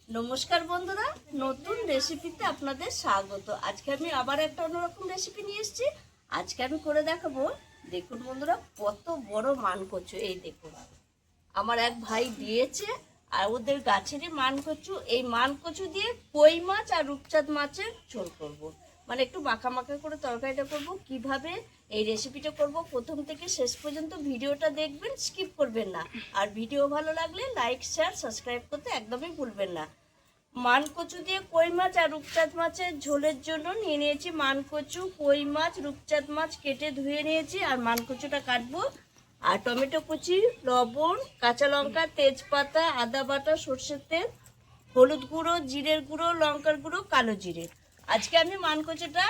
নমস্কার বন্ধুরা, নতুন রেসিপিতে আপনাদের স্বাগত। আজকে আমি আবার একটা অন্যরকম রেসিপি নিয়ে এসেছি। আজকে আমি করে দেখাবো। দেখুন বন্ধুরা, কত বড় মানকচু। এই দেখুন, আমার এক ভাই দিয়েছে, আর ওদের গাছেরই মানকচু। এই মানকচু দিয়ে কই মাছ আর রূপচাঁদ মাছের ঝোল করব। মানে একটু মাখা মাখা করে তরকারিটা করব। কিভাবে এই রেসিপিটা করব প্রথম থেকে শেষ পর্যন্ত ভিডিওটা দেখবেন, স্কিপ করবেন না। আর ভিডিও ভালো লাগলে লাইক, শেয়ার, সাবস্ক্রাইব করতে একদমই ভুলবেন না। মানকচু দিয়ে কই মাছ আর রূপচাঁদ মাছের ঝোলের জন্য নিয়ে নিয়েছি মানকচু, কই মাছ, রূপচাঁদ মাছ কেটে ধুয়ে নিয়েছি। আর মানকচুটা কাটবো। আর টমেটো কুচি, লবণ, কাঁচা লঙ্কা, তেজপাতা, আদা বাটা, সর্ষের তেল, হলুদ গুঁড়ো, জিরের গুঁড়ো, লঙ্কার গুঁড়ো, কালো জিরে। আজকে আমি মানকচুটা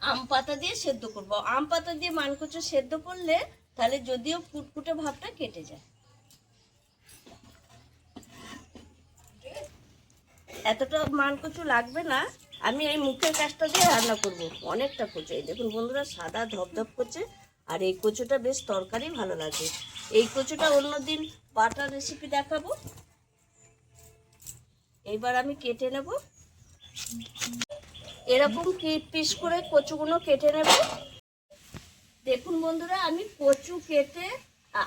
আম পাতা দিয়ে সেদ্ধ করব। আম পাতা দিয়ে মানকচু সেদ্ধ করলে তাহলে যদিও ফুটফুটে ভাবটা কেটে যায়। এতটা মানকচু লাগবে না। আমি এই মুখের কাজটা দিয়ে রান্না করব। অনেকটা কচু, এই দেখুন বন্ধুরা, সাদা ধপধপ করছে। আর এই কচুটা বেশ তরকারি ভালো লাগে। এই কচুটা অন্যদিন বাটার রেসিপি দেখাবো। এইবার আমি কেটে নেব। এরকম পিস করে কচুগুলো কেটে নেব। দেখুন বন্ধুরা, আমি কচু কেটে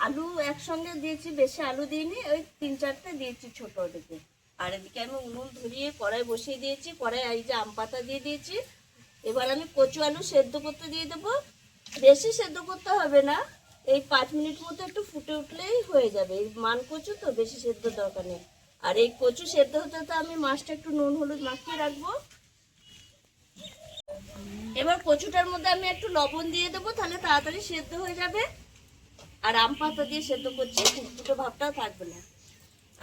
আলু একসঙ্গে দিয়েছি, বেশি আলু দিইনি, ওই 3-4টে দিয়েছি ছোট দিকে। আর এদিকে আমি উনুন ধরিয়ে কড়াই বসিয়ে দিয়েছি। কড়াই এই যে আম পাতা দিয়ে দিয়েছি। এবার আমি কচু আলু সেদ্ধ করতে দিয়ে দেবো। বেশি সেদ্ধ করতে হবে না, এই 5 মিনিট মতো একটু ফুটে উঠলেই হয়ে যাবে। এই মান কচু তো বেশি সেদ্ধ দরকার নেই। আর এই কচু সেদ্ধ হতে তো আমি মাছটা একটু নুন হলুদ মাখিয়ে রাখবো। এবার কচুটার মধ্যে আমি একটু লবণ দিয়ে দেবো, তাহলে তাড়াতাড়ি সেদ্ধ হয়ে যাবে। আর আম পাতা দিয়ে সেদ্ধ করছি, ফুটফুটে ভাবটাও থাকবে না।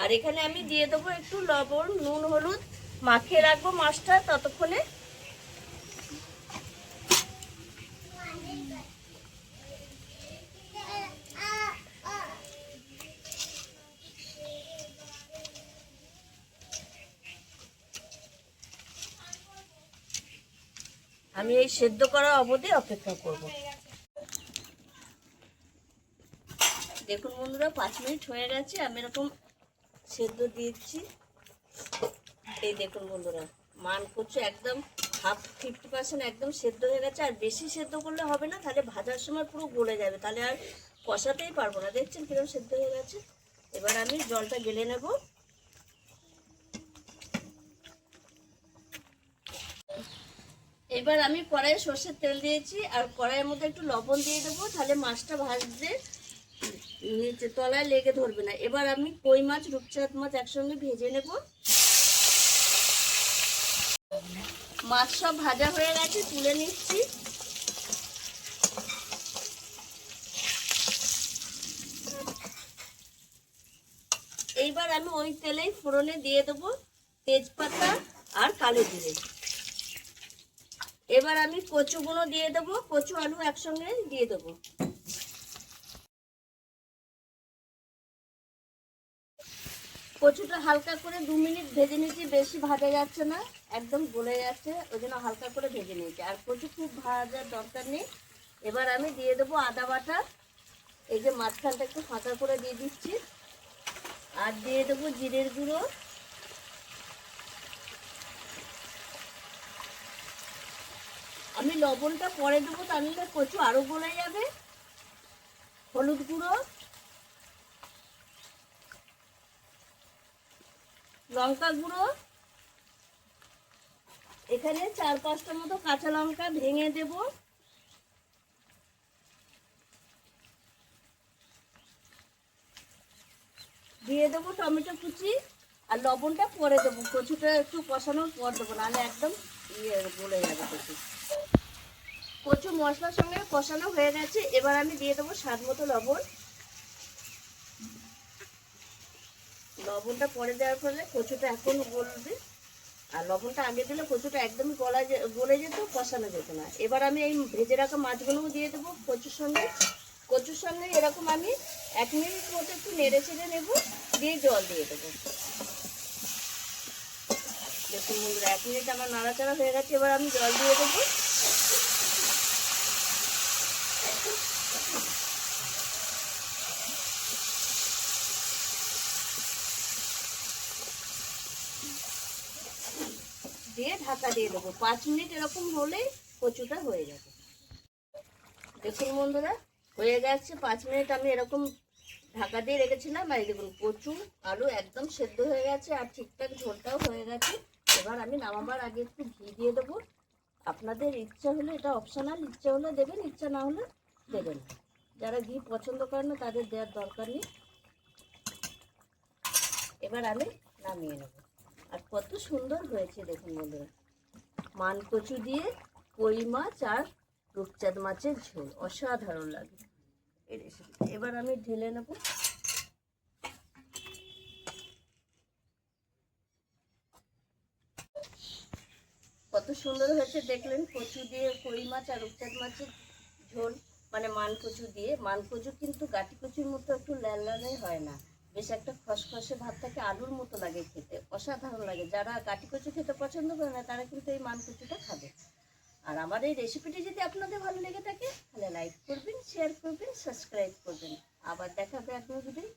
আর এখানে আমি দিয়ে দেবো একটু লবণ, নুন হলুদ মাখিয়ে রাখবো মাছটা ততক্ষণে। আমি এই সেদ্ধ করা অবধি অপেক্ষা করব। দেখুন বন্ধুরা, 5 মিনিট হয়ে গেছে। আমি এরকম সেদ্ধ দিয়েছি। এই দেখুন বন্ধুরা, মানকচু একদম 50% একদম সেদ্ধ হয়ে গেছে। আর বেশি সেদ্ধ করলে হবে না, তাহলে ভাজার সময় পুরো গলে যাবে, তাহলে আর কষাতেই পারবো না। দেখছেন কিরকম সেদ্ধ হয়ে গেছে। এবার আমি জলটা গেলে নেব। এবার আমি কড়াইয়ে সর্ষের তেল দিয়েছি, আর কড়াইয়ের মধ্যে একটু লবণ দিয়ে দেবো, তাহলে মাছটা ভাজতে নিচে তলায় লেগে ধরবে না। এবার আমি কই মাছ, রূপচাঁদ মাছ একসঙ্গে ভেজে নেব। মাছ সব ভাজা হয়ে গেছে, তুলে নিচ্ছি। এইবার আমি ওই তেলেই ফোড়নে দিয়ে দেবো তেজপাতা আর কালো জিরে। এবার আমি কচুগুলো দিয়ে দেবো, কচু আলু একসঙ্গে দিয়ে দেবো। কচুটা হালকা করে 2 মিনিট ভেজে নিয়েছি, বেশি ভাজা যাচ্ছে না, একদম গলে যাচ্ছে, ওই জন্য হালকা করে ভেজে নিয়েছি। আর কচু খুব ভাজার দরকার নেই। এবার আমি দিয়ে দেবো আদা বাটা। এই যে মাঝখানটা একটু ফাঁকা করে দিয়ে দিচ্ছি। আর দিয়ে দেবো জিরের গুঁড়ো। আমি লবণটা পরে দেবো, তাহলে কচু আরো গলে যাবে। হলুদ গুঁড়ো, লঙ্কা গুঁড়ো, এখানে 4-5টা মতো কাঁচা লঙ্কা ভেঙে দেব। দিয়ে দেবো টমেটো কুচি। আর লবণটা পরে দেবো, কচুটা একটু কষানোর পর দেবো, নাহলে একদম গলে যাবে কচু। কচু মশলার সঙ্গে কষানো হয়ে গেছে। এবার আমি দিয়ে দেবো স্বাদ মতো লবণ। লবণটা পরে দেওয়ার ফলে কচুটা এখন গলবে। আর লবণটা আগে দিলে কচুটা একদম গলে যেত, কষানো যেত না। এবার আমি এই ভেজে রাখা মাছগুলোও দিয়ে দেবো কচুর সঙ্গে এরকম আমি 1 মিনিট মতো একটু নেড়ে চেড়ে নেবো, দিয়ে জল দিয়ে দেবো। দেখুন বন্ধুরা, 1 মিনিট আমার নাড়াচাড়া হয়ে গেছে। এবার আমি জল দিয়ে দেবো। দিয়ে ঢাকা দিয়ে দেবো। 5 মিনিট এরকম হলেই কচুটা হয়ে যাবে। দেখুন বন্ধুরা, হয়ে গেছে 5 মিনিট আমি এরকম ঢাকা দিয়ে রেখেছিলাম। আর দেখুন কচু আলু একদম সেদ্ধ হয়ে গেছে আর ঠিকঠাক ঝোলটাও হয়ে গেছে। এবার আমি নামাবার আগে একটু ঘি দিয়ে দেবো। আপনাদের ইচ্ছা হলে, এটা অপশনাল, ইচ্ছা হলে দেবেন, ইচ্ছা না হলে দেবেন না। যারা ঘি পছন্দ করে না তাদের দেওয়ার দরকার নেই। এবার আমি নামিয়ে নেব। আর কত সুন্দর হয়েছে দেখুন বন্ধুরা, মানকচু দিয়ে কই মাছ আর রূপচাঁদ মাছের ঝোল, অসাধারণ লাগে এই রেসিপি। এবার আমি ঢেলে নেব। কত সুন্দর হয়েছে দেখলেন, কচু দিয়ে কই মাছ আর রূপচাঁদ মাছের ঝোল, মানে মানকচু দিয়ে। মানকচু কিন্তু গাটি কচুর মতো একটু ল্যাললানে হয় না, বেশ একটা খসখসে ভাব থাকে, আলুর মতো লাগে খেতে, অসাধারণ লাগে। যারা গাটি কচু খেতে পছন্দ করে না তারা কিন্তু এই মানকচুটা খাবে। আর আমার এই রেসিপিটি যদি আপনাদের ভালো লেগে থাকে তাহলে লাইক করবেন, শেয়ার করবেন, সাবস্ক্রাইব করবেন। আবার দেখাবে আপনার ভিডিও।